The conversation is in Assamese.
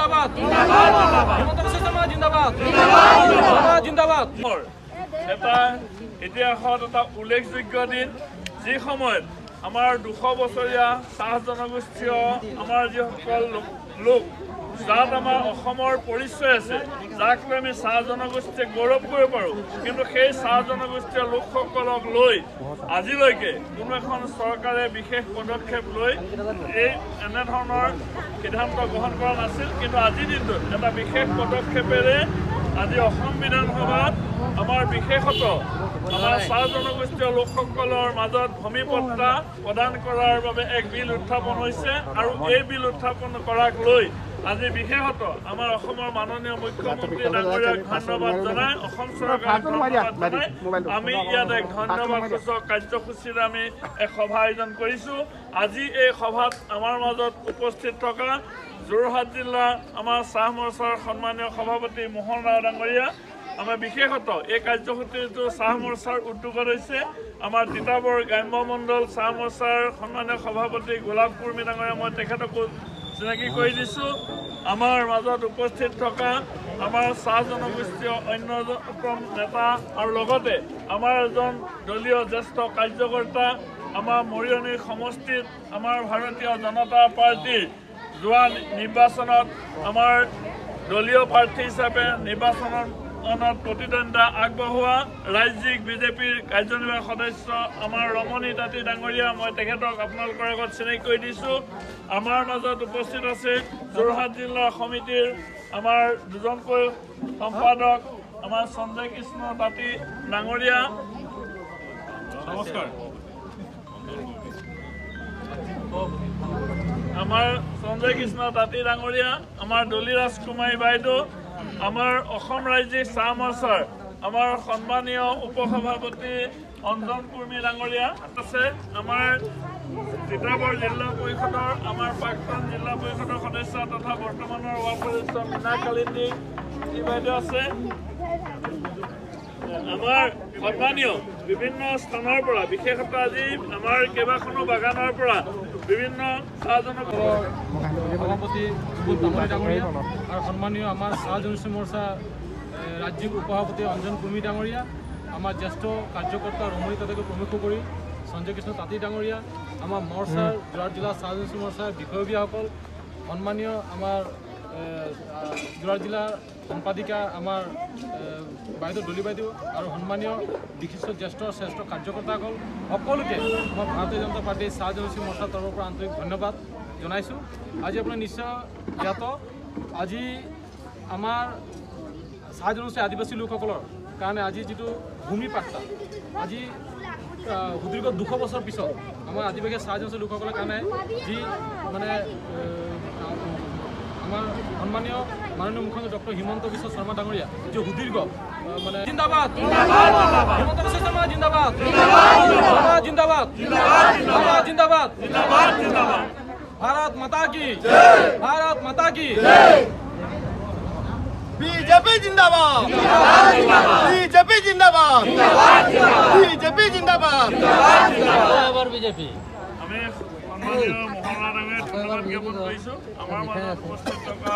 জিন্দাবাদ হিমন্ত বিশ্ব শৰ্মা জিন্দাবাদ জিন্দাবাদ জিন্দাবাদ। এটা ইতিহাসত এটা উল্লেখযোগ্য দিন, যি সময়ত আমাৰ 200 বছৰীয়া চাহ জনগোষ্ঠীয় আমাৰ যিসকল লোক যাত আমাৰ অসমৰ পৰিচয় আছে, যাক লৈ আমি চাহ জনগোষ্ঠীয়ে গৌৰৱ কৰিব পাৰোঁ, কিন্তু সেই চাহ জনগোষ্ঠীয় লোকসকলক লৈ আজিলৈকে কোনো এখন চৰকাৰে বিশেষ পদক্ষেপ লৈ এনেধৰণৰ সিদ্ধান্ত গ্ৰহণ কৰা নাছিল। কিন্তু আজিৰ দিনটোত এটা বিশেষ পদক্ষেপেৰে আজি অসম বিধানসভাত আমাৰ বিশেষত আমাৰ চাহ জনগোষ্ঠীয় লোকসকলৰ মাজত ভূমিপট্টা প্ৰদান কৰাৰ বাবে এক বিল উত্থাপন হৈছে। আৰু এই বিল উত্থাপন কৰাক লৈ আজি বিশেষত আমাৰ অসমৰ মাননীয় মুখ্যমন্ত্ৰী ডাঙৰীয়াক ধন্যবাদ জনাই, অসম চৰকাৰক ধন্যবাদ জনাই আমি ইয়াত এক ধন্যবাদ সূচক কাৰ্যসূচীৰে আমি এক সভা আয়োজন কৰিছোঁ। আজি এই সভাত আমাৰ মাজত উপস্থিত থকা যোৰহাট জিলাৰ আমাৰ চাহ মৰ্চাৰ সন্মানীয় সভাপতি মোহন ৰাও ডাঙৰীয়া, আমাৰ বিশেষত এই কাৰ্যসূচীটো চাহ মৰ্চাৰ উদ্যোগত হৈছে আমাৰ তিতাবৰ গ্ৰাম্য মণ্ডল চাহ মৰ্চাৰ সন্মানীয় সভাপতি গোলাপ কুৰ্মী ডাঙৰীয়া, মই তেখেতকো চিনাকি কৰি দিছোঁ। আমাৰ মাজত উপস্থিত থকা আমাৰ চাহ জনগোষ্ঠীয় অন্যতম নেতা আৰু লগতে আমাৰ এজন দলীয় জ্যেষ্ঠ কাৰ্যকৰ্তা, আমাৰ মৰিয়নি সমষ্টিত আমাৰ ভাৰতীয় জনতা পাৰ্টীৰ যোৱা নিৰ্বাচনত আমাৰ দলীয় প্ৰাৰ্থী হিচাপে নিৰ্বাচনত প্ৰতিদ্বন্দ্বিতা আগবঢ়োৱা ৰাজ্যিক বিজেপিৰ কাৰ্যনিৰ্বাহী সদস্য আমাৰ ৰমণী তাঁতী ডাঙৰীয়া, মই তেখেতক আপোনালোকৰ আগত চিনাকি কৰি দিছোঁ। আমাৰ মাজত উপস্থিত আছে যোৰহাট জিলা সমিতিৰ আমাৰ দুজনকৈ সম্পাদক আমাৰ সঞ্জয় কৃষ্ণ তাঁতী ডাঙৰীয়া, নমস্কাৰ। আমাৰ সঞ্জয় কৃষ্ণ তাঁতী ডাঙৰীয়া, আমাৰ দলিৰাজ কুমাৰী বাইদেউ, আমাৰ অসম ৰাজ্যিক চাহ মৰ্চাৰ আমাৰ সন্মানীয় উপসভাপতি অঞ্জন কুৰ্মী ডাঙৰীয়া আছে, আমাৰ তিতাবৰ জিলা পৰিষদৰ আমাৰ প্ৰাক্তন জিলা পৰিষদৰ সদস্য তথা বৰ্তমানৰ ৱাৰ্ড সদস্য মীনা কালিন্দী বাইদেউ আছে, আমাৰ সন্মানীয় বিভিন্ন স্থানৰ পৰা বিশেষত আজি আমাৰ কেইবাখনো বাগানৰ পৰা বিভিন্ন চাহ সভাপতি তামুলী ডাঙৰীয়া আৰু সন্মানীয় আমাৰ চাহ জনগোষ্ঠী মৰ্চা ৰাজ্যিক উপসভাপতি অঞ্জন কুৰ্মী ডাঙৰীয়া, আমাৰ জ্যেষ্ঠ কাৰ্যকৰ্তা ৰমণী তাঁতীকে প্ৰমুখ কৰি সঞ্জয় কৃষ্ণ তাঁতী ডাঙৰীয়া, আমাৰ মৰ্চাৰ যোৰহাট জিলা চাহ জনগোষ্ঠী মৰ্চাৰ বিষয়ববীয়াসকল, সন্মানীয় আমাৰ যোৰহাট জিলাৰ সম্পাদিকা আমাৰ বাইদেউ দলি বাইদেউ আৰু সন্মানীয় বিশিষ্ট জ্যেষ্ঠ শ্ৰেষ্ঠ কাৰ্যকৰ্তাসকল সকলোকে মই ভাৰতীয় জনতা পাৰ্টীৰ চাহ জনগোষ্ঠী মৰ্চাৰ তৰফৰ পৰা আন্তৰিক ধন্যবাদ জনাইছোঁ। আজি আপোনাৰ নিশ্চয় জ্ঞাত, আজি আমাৰ চাহ জনগোষ্ঠী আদিবাসী লোকসকলৰ কাৰণে আজি যিটো ভূমি পাট্টা, আজি সুদীৰ্ঘ 200 বছৰ পিছত আমাৰ আদিবাসী চাহ জনগোষ্ঠী লোকসকলৰ কাৰণে যি মানে আমাৰ সন্মানীয় মাননীয় মুখ্যমন্ত্ৰী ডক্টৰ হিমন্ত বিশ্ব শৰ্মা ডাঙৰীয়া যি সুদীৰ্ঘ মানে জিন্দাবাদ হিমন্ত বিশ্ব শৰ্মা জিন্দাবাদ জিন্দাবাদ জিন্দাবাদ জিন্দাবাদ भारत माता की भारत माता की बीजेपी जिंदाबाद बीजेपी जिंदाबाद बीजेपी जिंदाबाद बीजेपी আমি সন্মানীয় মোহন ৰাও ডাঙৰীয়াক ধন্যবাদ জ্ঞাপন কৰিছোঁ। আমাৰ মাজত উপস্থিত থকা